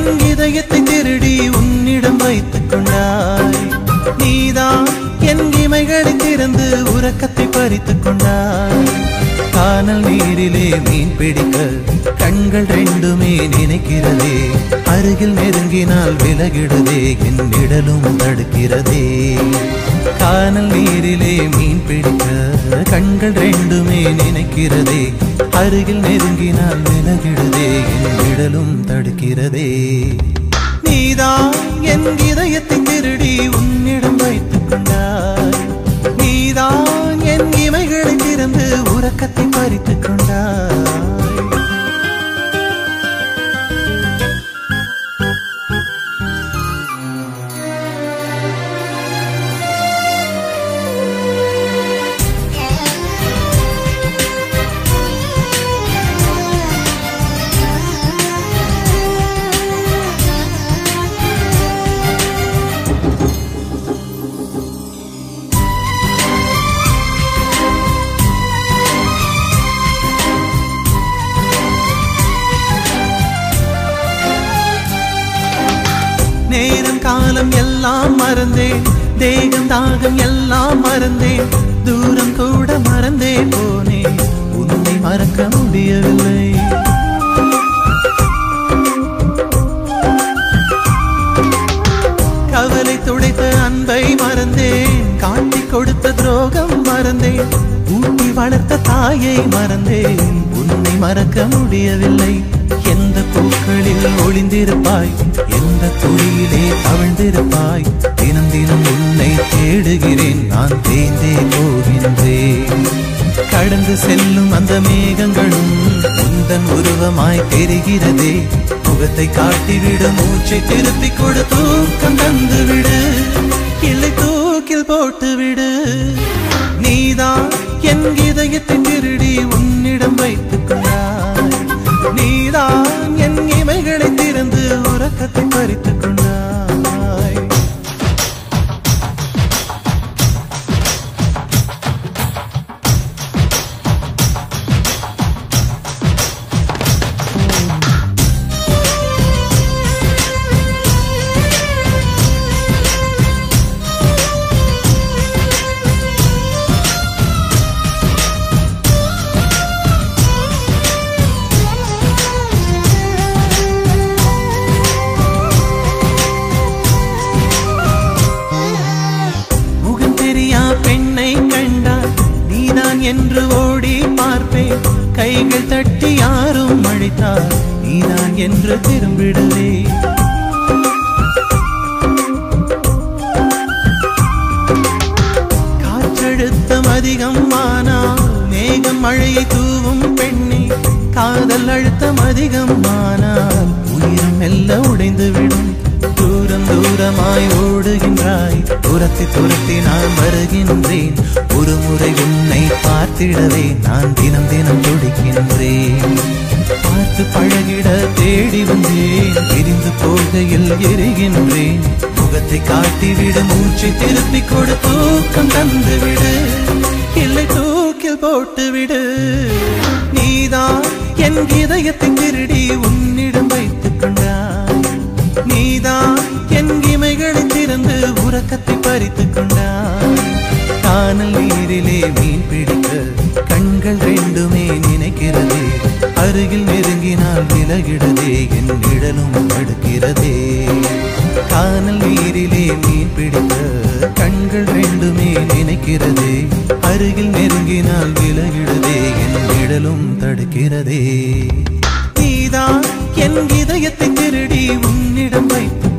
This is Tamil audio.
என் இதயத்தை திருடி உன்னிடம் வைத்துக் கொண்டாய். நீதான் என் இமைகளை திறந்து உறக்கத்தை பறித்துக் கொண்டாய். கானல் நீரிலே மீன் பிடிக்க கண்கள் ரெண்டுமே நினைக்கிறதே. அருகில் நெருங்கினால் விலகிடுதே, என் நிழலும் தடுக்கிறதே. கானல் நீரிலே மீன் பிடிக்க கண்கள் ரெண்டுமே நினைக்கிறதே. அருகில் நெருங்கினால் விலகிடுதே, என் நிழலும் தடுக்கிறதே. நீதான் என் இதயத்தை திருடி உன்னிடம் வைத்துக் கொண்டாய். நீதான் என் இமைகளை திறந்து உறக்கத்தை பறித்துக் கொண்டாய். நேரம் காலம் எல்லாம் மறந்தேன், தேகம் தாகம் எல்லாம் மறந்தேன். தூரம் கூட மறந்தே போனேன், உன்னை மறக்க முடியவில்லை. கவலை துடைத்த அன்பை மறந்தேன், காட்டி கொடுத்த துரோகம் மறந்தேன். ஊட்டி வளர்த்த தாயை மறந்தேன், உன்னை மறக்க முடியவில்லை. எந்த பூக்களில் ஒளிந்திருப்பாய், எந்த துளியிலே தவழ்ந்திருப்பாய். தினம் தினம் உன்னை தேடுகிறேன், நான் தேய்ந்தே போகின்றேன். கடந்து செல்லும் அந்த மேகங்களும் உந்தன் உருவமாய் தெரிகிறதே. முகத்தை காட்டிவிடு, மூச்சை திருப்பி கொடு, தூக்கம் தந்துவிடு, இல்லை தூக்கில் போட்டுவிடு. நீதான் என் இதயத்தை திருடி உன்னிடம் வைத்துக் கொண்டாய். நீதான் என் இமைகளை திறந்து உறக்கத்தை பறித்துக் கொண்டாய். பெண்ணை கண்டால் நீதான் என்று ஓடி பார்ப்பேன். கைகள் தட்டி யாரும் அழைத்தால் நீதான் என்று திரும்பிடுவே. காற்றழுத்தம் அதிகம் ஆனால் மேகம் மழையை தூவும் பெண்ணே. காதல் அழுத்தம் அதிகம் ஆனால் உயிரும் மெல்ல உடைந்துவிடும். தூரம் தூரமாய் ஓடுகின்றாய், துரத்தி துரத்தி நான் வருகின்றேன். ஒரு முறை உன்னை பார்த்திடவே நான் தினம் தினம் துடிக்கின்றேன். பார்த்து பழகிட தேடி வந்தேன், பிரிந்து போகையில் எரிகின்றேன். முகத்தை காட்டிவிடு, மூச்சை திருப்பி கொடு, தூக்கம் தந்துவிடு, இல்லை தூக்கில் போட்டுவிடு. நீதான் என் இதயத்தை திருடி உன்னிடம் வைத்துக் கொண்டாய். நீதான் என் இமைகளை திறந்து உறக்கத்தை பறித்துக் கொண்டாய். கானல் நீரிலே மீன் பிடிக்க கண்கள் ரெண்டுமே நினைக்கிறதே. அருகில் நெருங்கினால் விலகிடுதே, என் நிழலும் தடுக்கிறதே. கானல் நீரிலே மீன் பிடிக்க கண்கள் ரெண்டுமே நினைக்கிறதே. அருகில் நெருங்கினால் விலகிடுதே, என் நிழலும் தடுக்கிறதே. நீதான் என் இதயத்தை திருடி உன்னிடம் வைத்து